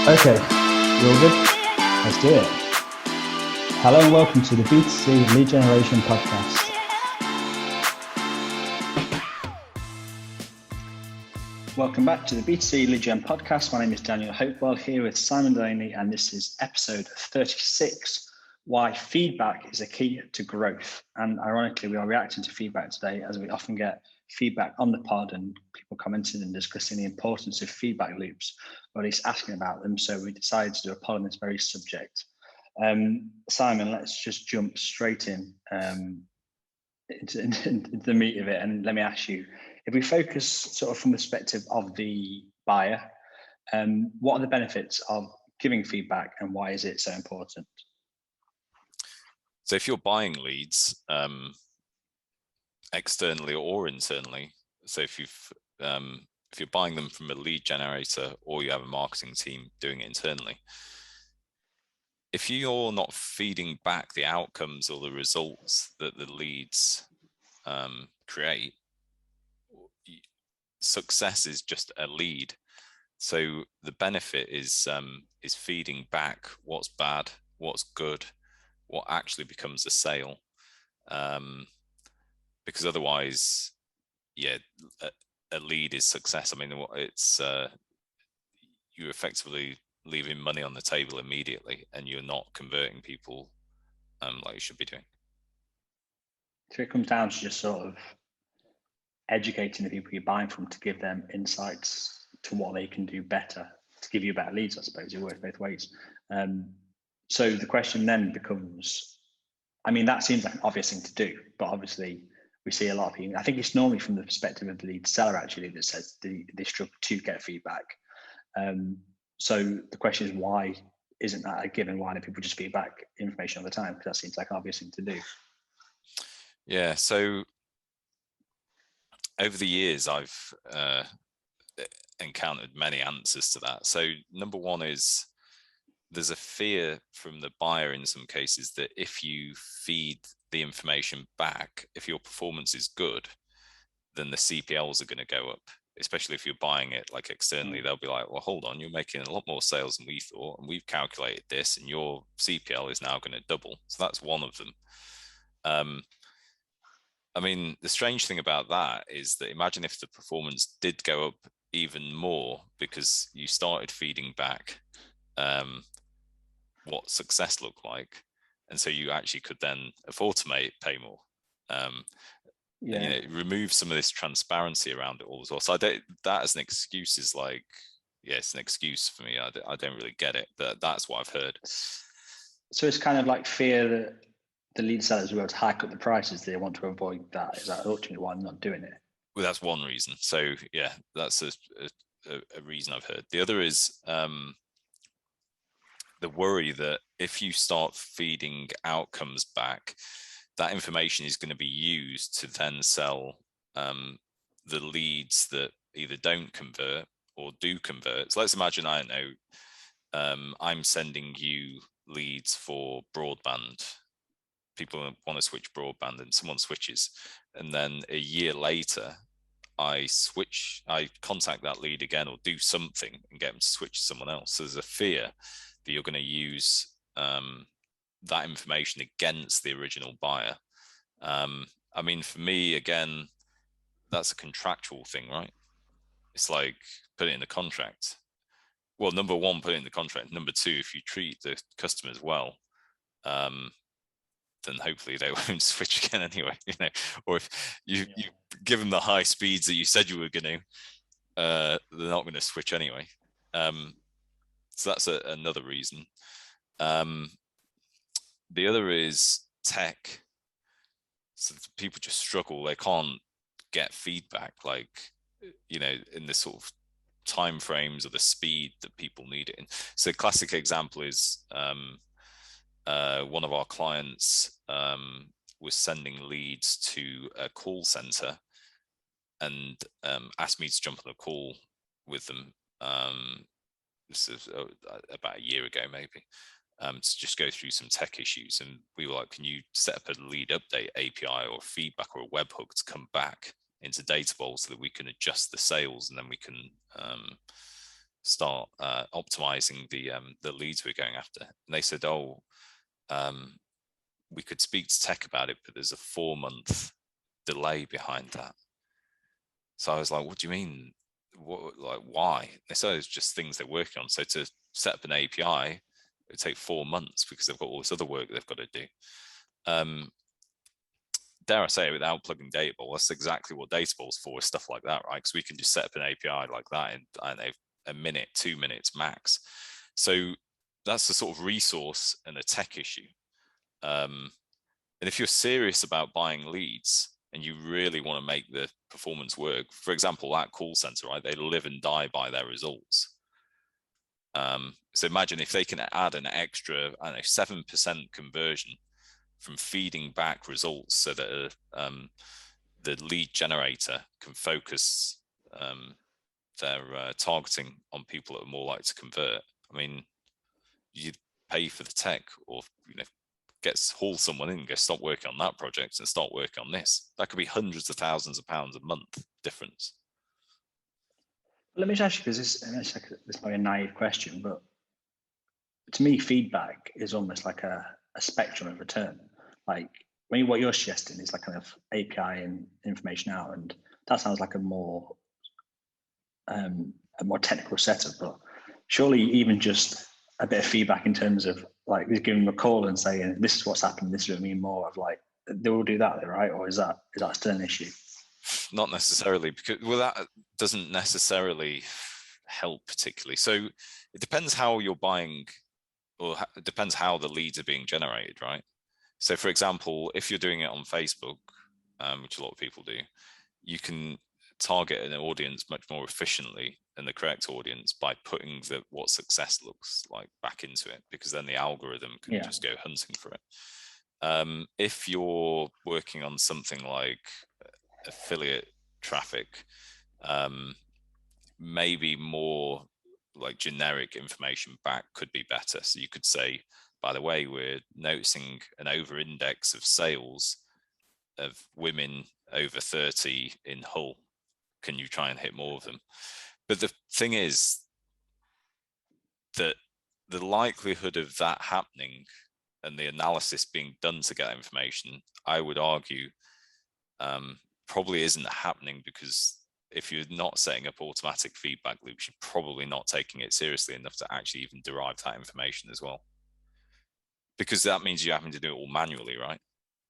Okay, you all good? Let's do it. Hello and welcome to the B2C Lead Generation Podcast. Welcome back to the B2C Lead Gen Podcast. My name is Daniel Hopewell here with Simon Delaney, and this is episode 36, Why Feedback is a Key to Growth. And ironically, we are reacting to feedback today, as we often get feedback on the pod and people commenting and discussing the importance of feedback loops, or at least asking about them. So we decided to do a pod on this very subject. Simon, let's just jump straight into the meat of it. And let me ask you, if we focus sort of from the perspective of the buyer, what are the benefits of giving feedback and why is it so important? So if you're buying leads externally or internally, so if you're buying them from a lead generator or you have a marketing team doing it internally, if you're not feeding back the outcomes or the results that the leads create, success is just a lead. So the benefit is feeding back what's bad, what's good, what actually becomes a sale, because otherwise, a lead is success. I mean, it's you effectively leaving money on the table immediately, and you're not converting people like you should be doing. So it comes down to just sort of educating the people you're buying from to give them insights to what they can do better, to give you better leads, I suppose. It works both ways. So the question then becomes, I mean, that seems like an obvious thing to do, but obviously we see a lot of people, I think it's normally from the perspective of the lead seller actually that says they struggle to get feedback. So the question is, why isn't that a given? Why do people just feedback information all the time? Because that seems like an obvious thing to do. Yeah, so over the years, I've encountered many answers to that. So number one is there's a fear from the buyer in some cases that if you feed the information back, if your performance is good, then the CPLs are going to go up, especially if you're buying it like externally. They'll be like, well, hold on, you're making a lot more sales than we thought, and we've calculated this, and your CPL is now going to double. So that's one of them. I mean, the strange thing about that is that imagine if the performance did go up even more because you started feeding back what success looked like, and so you actually could then afford to pay more. Remove some of this transparency around it all as well. So that as an excuse is like, yeah, it's an excuse for me. I don't really get it, but that's what I've heard. So it's kind of like fear that the lead sellers will be able to hike up the prices. They want to avoid that. Is that ultimately why I'm not doing it? Well, that's one reason. So yeah, that's a reason I've heard. The other is the worry that if you start feeding outcomes back, that information is going to be used to then sell the leads that either don't convert or do convert. So let's imagine, I don't know, I'm sending you leads for broadband. People want to switch broadband and someone switches. And then a year later, I contact that lead again or do something and get them to switch to someone else. So there's a fear that you're going to use that information against the original buyer. I mean, for me, again, that's a contractual thing, right? It's like put it in the contract. Well, number one, put it in the contract. Number two, if you treat the customers well, then hopefully they won't switch again anyway. Or if you give them the high speeds that you said you were going to, they're not going to switch anyway. So that's another reason. The other is tech. So people just struggle. They can't get feedback, like, in this sort of time frames or the speed that people need it in. So a classic example is one of our clients was sending leads to a call center and asked me to jump on a call with them. This is about a year ago, maybe, to just go through some tech issues. And we were like, can you set up a lead update API or feedback or a webhook to come back into Databall so that we can adjust the sales and then we can start optimizing the leads we're going after. And they said, oh, we could speak to tech about it, but there's a 4-month delay behind that. So I was like, what do you mean? What, like, why? They said it's just things they're working on. So to set up an API, it would take 4 months because they've got all this other work they've got to do. Dare I say, without plugging Databall, that's exactly what Databall's for, is stuff like that, right? Because we can just set up an API like that in, I don't know, a minute, 2 minutes max. So that's the sort of resource and a tech issue. And if you're serious about buying leads and you really want to make the performance work, for example, that call center, right? They live and die by their results. So imagine if they can add an extra, I don't know, 7% conversion from feeding back results so that the lead generator can focus their targeting on people that are more likely to convert. I mean, you pay for the tech, or haul someone in and go, stop working on that project and start working on this. That could be hundreds of thousands of pounds a month difference. Let me just ask you, because this might be a naive question, but to me, feedback is almost like a spectrum of return. Like what you're suggesting is like kind of API and information out, and that sounds like a more technical setup. But surely even just a bit of feedback in terms of like giving them a call and saying this is what's happened, this is what I mean more of, like, they will do that, right? Or is that still an issue? Not necessarily, because that doesn't necessarily help particularly. So it depends how you're buying, or it depends how the leads are being generated, right? So for example, if you're doing it on Facebook, which a lot of people do, you can target an audience much more efficiently than the correct audience by putting what success looks like back into it, because then the algorithm can just go hunting for it. If you're working on something like affiliate traffic, maybe more like generic information back could be better. So you could say, by the way, we're noticing an over-index of sales of women over 30 in Hull. Can you try and hit more of them? But the thing is that the likelihood of that happening and the analysis being done to get information, I would argue, probably isn't happening, because if you're not setting up automatic feedback loops, you're probably not taking it seriously enough to actually even derive that information as well. Because that means you're having to do it all manually, right?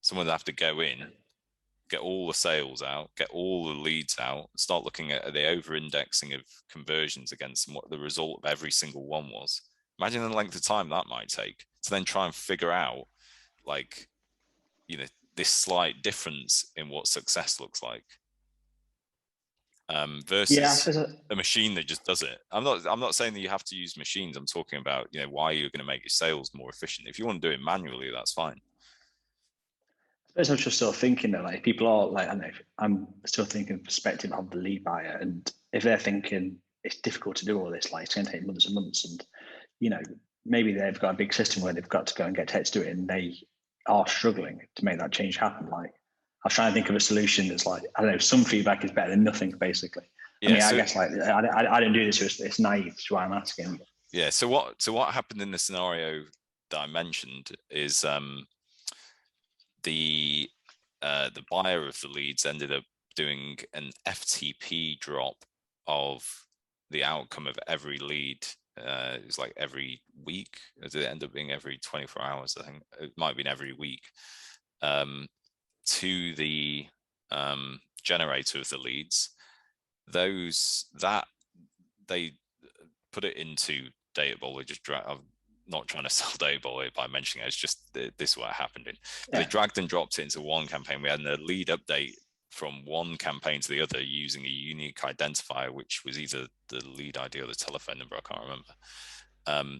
Someone would have to go in, get all the sales out, get all the leads out, start looking at the over-indexing of conversions against what the result of every single one was. Imagine the length of time that might take to then try and figure out, like, this slight difference in what success looks like, versus a machine that just does it. I'm not saying that you have to use machines. I'm talking about, why you're going to make your sales more efficient. If you want to do it manually, that's fine. I suppose I was just sort of thinking that, like, people are like, I don't know, I'm still thinking perspective of the lead buyer, and if they're thinking it's difficult to do all this, like it's going to take months and months, and maybe they've got a big system where they've got to go and get tech to do it, and they are struggling to make that change happen. Like, I was trying to think of a solution that's like, I don't know, some feedback is better than nothing, basically. Yeah, I mean, I guess, like, I don't do this, so it's naive, that's why I'm asking. Yeah. So what happened in the scenario that I mentioned is the buyer of the leads ended up doing an FTP drop of the outcome of every lead. It was like every week. Did it end up being every 24 hours? I think it might have been every week, to the generator of the leads. That they put it into Databall. They just I'm not trying to sell Databall by mentioning it. It's just this is what happened in. They dragged and dropped it into one campaign. We had a lead update from one campaign to the other using a unique identifier, which was either the lead ID or the telephone number, I can't remember,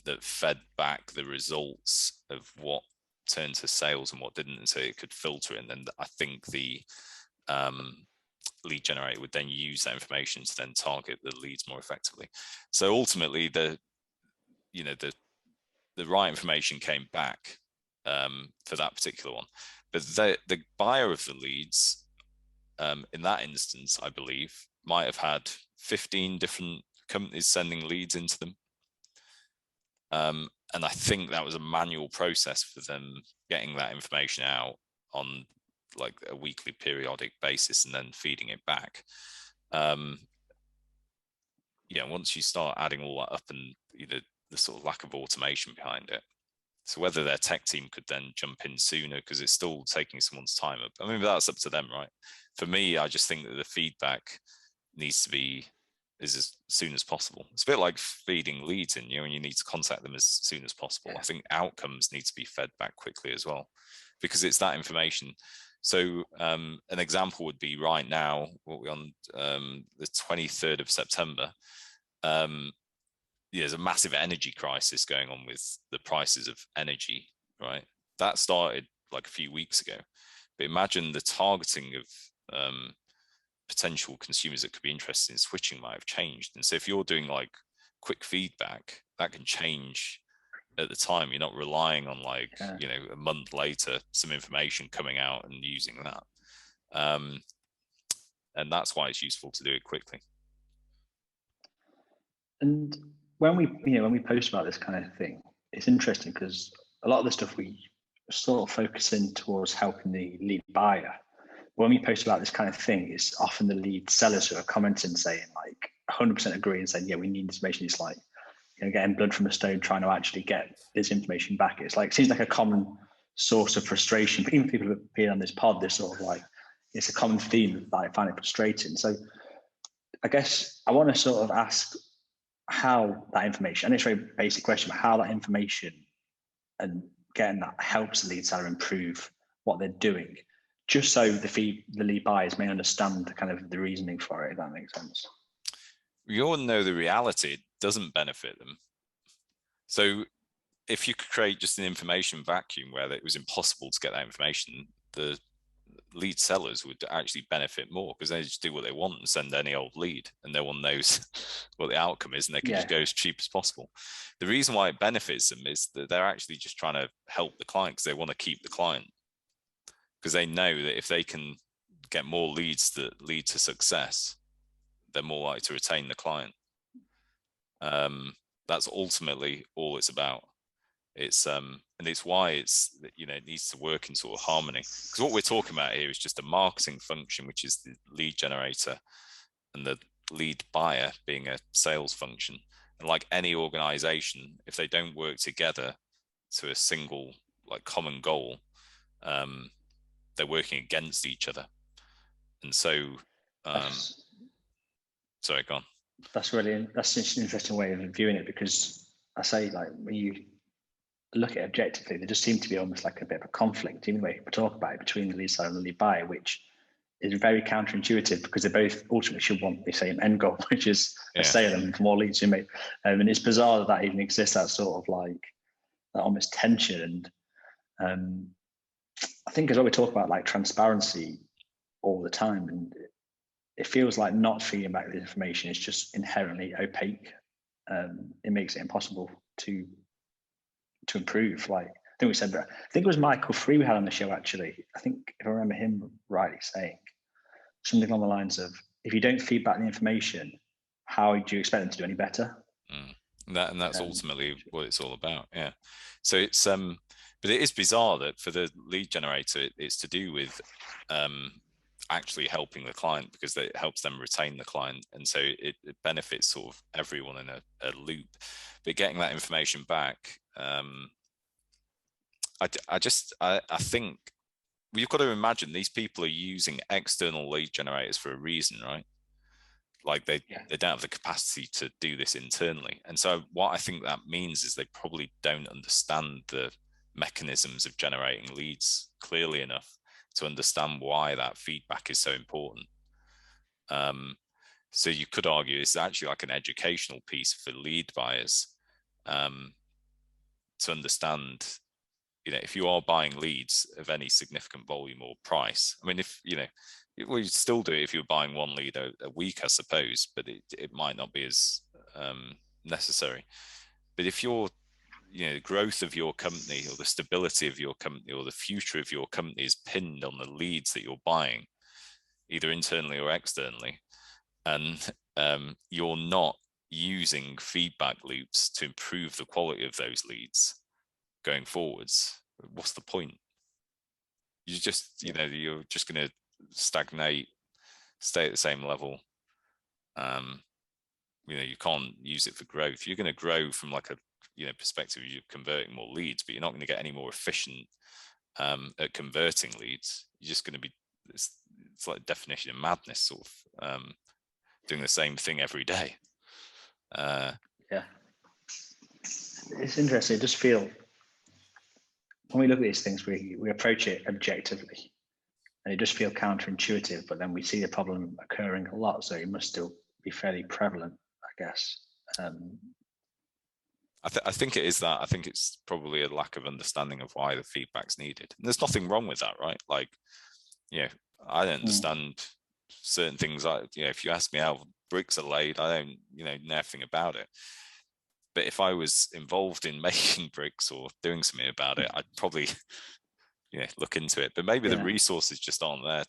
that fed back the results of what turned to sales and what didn't, and so it could filter it. And then I think the lead generator would then use that information to then target the leads more effectively. So ultimately, the right information came back for that particular one, but the buyer of the leads, in that instance, I believe, might have had 15 different companies sending leads into them. And I think that was a manual process for them getting that information out on like a weekly periodic basis and then feeding it back. Once you start adding all that up and the sort of lack of automation behind it, so whether their tech team could then jump in sooner because it's still taking someone's time up. I mean, that's up to them, right? For me, I just think that the feedback needs to be as soon as possible. It's a bit like feeding leads in, and you need to contact them as soon as possible. I think outcomes need to be fed back quickly as well, because it's that information. So an example would be right now, what we're on the 23rd of September. There's a massive energy crisis going on with the prices of energy, right? That started like a few weeks ago. But imagine the targeting of potential consumers that could be interested in switching might have changed. And so if you're doing like quick feedback, that can change at the time. You're not relying on like, a month later, some information coming out and using that. And that's why it's useful to do it quickly. And when we post about this kind of thing, it's interesting because a lot of the stuff we sort of focus in towards helping the lead buyer. When we post about this kind of thing, it's often the lead sellers who are commenting saying like 100% agree and saying, yeah, we need information. It's like, getting blood from a stone, trying to actually get this information back. It's like, it seems like a common source of frustration. But even people who appear on this pod, they're sort of like, it's a common theme that I find it frustrating. So I guess I want to sort of ask how that information, and it's a very basic question, but how that information and getting that helps the lead seller improve what they're doing, just so the lead buyers may understand the kind of the reasoning for it, if that makes sense. We all know the reality, it doesn't benefit them. So if you could create just an information vacuum where it was impossible to get that information, the lead sellers would actually benefit more because they just do what they want and send any old lead and no one knows what the outcome is and they can just go as cheap as possible. The reason why it benefits them is that they're actually just trying to help the client because they want to keep the client, because they know that if they can get more leads that lead to success, they're more likely to retain the client. That's ultimately all it's about. It's and it's why it's it needs to work in sort of harmony, because what we're talking about here is just a marketing function, which is the lead generator, and the lead buyer being a sales function. And like any organization, if they don't work together to a single like common goal, they're working against each other. And so sorry, go on. That's just an interesting way of viewing it, because I say, like, when you look at it objectively, there just seems to be almost like a bit of a conflict, even the way people talk about it, between the lead seller and the lead buyer, which is very counterintuitive because they both ultimately should want the same end goal, which is a sale and for more leads you make. And it's bizarre that even exists, that sort of like that almost tension. And I think as well, we talk about like transparency all the time, and it feels like not feeding back the information is just inherently opaque. It makes it impossible to improve. Like, I think we said that. I think it was Michael Free we had on the show, actually. I think, if I remember him rightly, saying something along the lines of, if you don't feed back the information, how do you expect them to do any better? That's ultimately what it's all about. Yeah. So it's but it is bizarre that for the lead generator, it's to do with actually helping the client, because it helps them retain the client, and so it benefits sort of everyone in a loop. But getting that information back, I think you've got to imagine these people are using external lead generators for a reason, right? Like they don't have the capacity to do this internally. And so what I think that means is they probably don't understand the mechanisms of generating leads clearly enough to understand why that feedback is so important. So you could argue it's actually like an educational piece for lead buyers to understand, if you are buying leads of any significant volume or price. I mean, if well, you'd still do it if you're buying one lead a week, I suppose, but it might not be as necessary. But if you're, the growth of your company or the stability of your company or the future of your company is pinned on the leads that you're buying, either internally or externally, and you're not using feedback loops to improve the quality of those leads going forwards, what's the point? You just, you know, you're just going to stagnate, stay at the same level. You know, you can't use it for growth. You're going to grow from like a, you know, perspective, you're converting more leads, but you're not going to get any more efficient at converting leads. You're just going to be, it's like a definition of madness, sort of doing the same thing every day. Yeah, it's interesting. It just feel, when we look at these things, we approach it objectively, and it just feel counterintuitive. But then we see the problem occurring a lot, so it must still be fairly prevalent, I guess. I think it is that. I think it's probably a lack of understanding of why the feedback's needed. And there's nothing wrong with that, right? Like, you know, I don't understand certain things. Like, you know, if you ask me how bricks are laid, I don't, you know nothing about it. But if I was involved in making bricks or doing something about it, I'd probably, you know, look into it. But maybe the resources just aren't there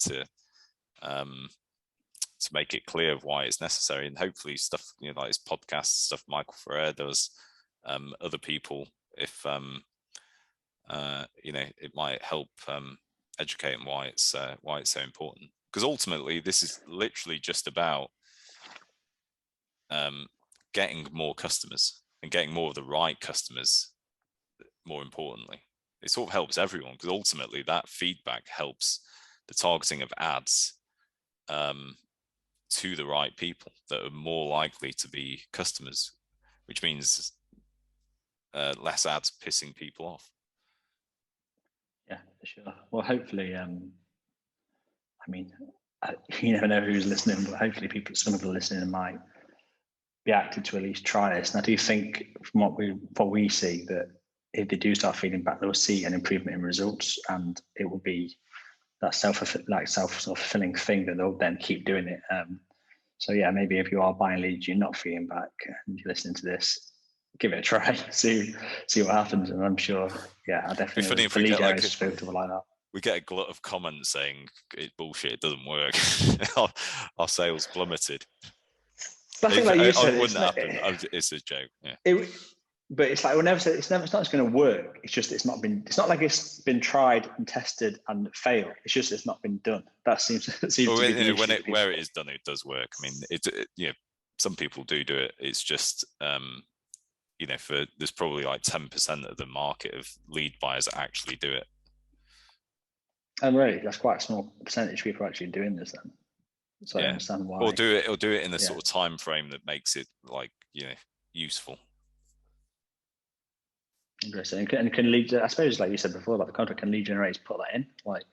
to make it clear of why it's necessary. And hopefully stuff, you know, like this podcast stuff Michael Ferrer does, other people, if you know, it might help educate them why it's so important. Because ultimately, this is literally just about getting more customers and getting more of the right customers. More importantly, it sort of helps everyone, because ultimately that feedback helps the targeting of ads to the right people that are more likely to be customers, which means less ads pissing people off. Yeah, for sure. Well, hopefully, I mean, you never know who's listening, but hopefully some people listening might be active to at least try this. And I do think from what we see, that if they do start feeding back, they'll see an improvement in results, and it will be that self-fulfilling thing that they'll then keep doing it. So yeah, maybe if you are buying leads, you're not feeding back, and you're listening to this, give it a try, see what happens. And I'm sure, yeah, I definitely. It'd be funny if the we lead get like like that. We get a glut of comments saying it's bullshit, it doesn't work. our sales plummeted. But I think, like you said, it wouldn't happen. It's a joke. Yeah. But it's like it's not just going to work. It's just it's not like it's been tried and tested and failed. It's just it's not been done. That seems to be the issue. Where it is done, it does work. I mean, you know, some people do it. It's just you know, there's probably like 10% of the market of lead buyers that actually do it. And really, that's quite a small percentage of people actually doing this then. So I understand why. Or do it in the sort of time frame that makes it, like, you know, useful. Interesting. And can lead, I suppose, like you said before, like the contract, can lead generators put that in? Like,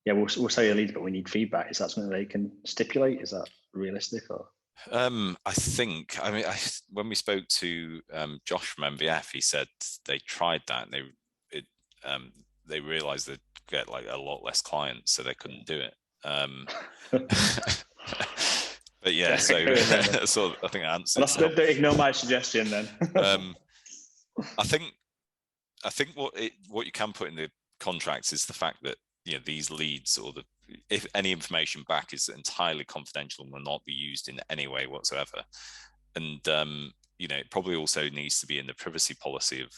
yeah, we'll sell your leads, but we need feedback. Is that something they can stipulate? Is that realistic? Or I think, I mean, when we spoke to Josh from MVF, he said they tried that and they realized they'd get like a lot less clients, so they couldn't do it. But yeah, so I think I answered. Don't ignore my suggestion then. I think what you can put in the contracts is the fact that, you know, these leads, or if any information back, is entirely confidential and will not be used in any way whatsoever. And you know, it probably also needs to be in the privacy policy of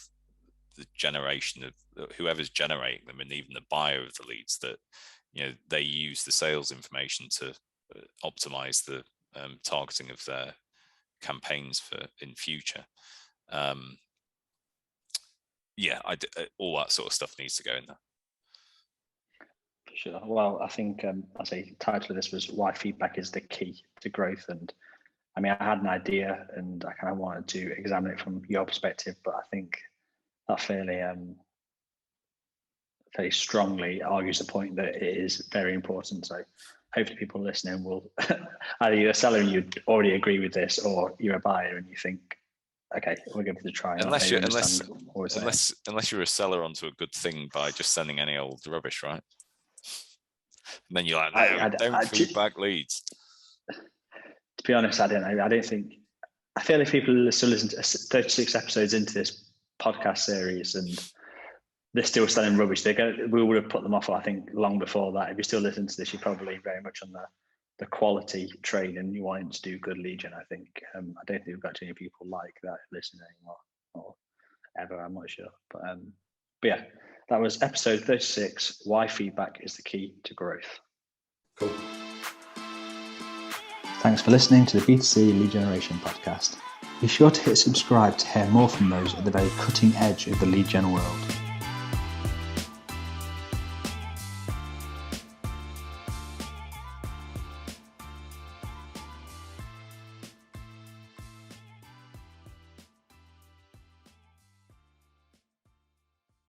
the generation of whoever's generating them, and even the buyer of the leads, that, you know, they use the sales information to optimize the targeting of their campaigns in future. Yeah, all that sort of stuff needs to go in there. Sure. Well, I think I say the title of this was why feedback is the key to growth. And I mean, I had an idea and I kind of wanted to examine it from your perspective, but I think that fairly strongly argues the point that it is very important. So hopefully people listening will either you're a seller and you already agree with this, or you're a buyer and you think, okay, we'll give it a try. Unless you're a seller onto a good thing by just sending any old rubbish, right? And then you're like, no, don't feedback leads. To be honest, I don't know. I don't think. I feel if people still listen to 36 episodes into this podcast series and they're still selling rubbish, we would have put them off, I think, long before that. If you still listen to this, you're probably very much on the quality training you want to do good lead gen. I think I don't think we've got too many people like that listening or ever. I'm not sure, but yeah, that was episode 36. Why feedback is the key to growth. Cool. Thanks for listening to the B2C Lead Generation podcast. Be sure to hit subscribe to hear more from those at the very cutting edge of the lead gen world.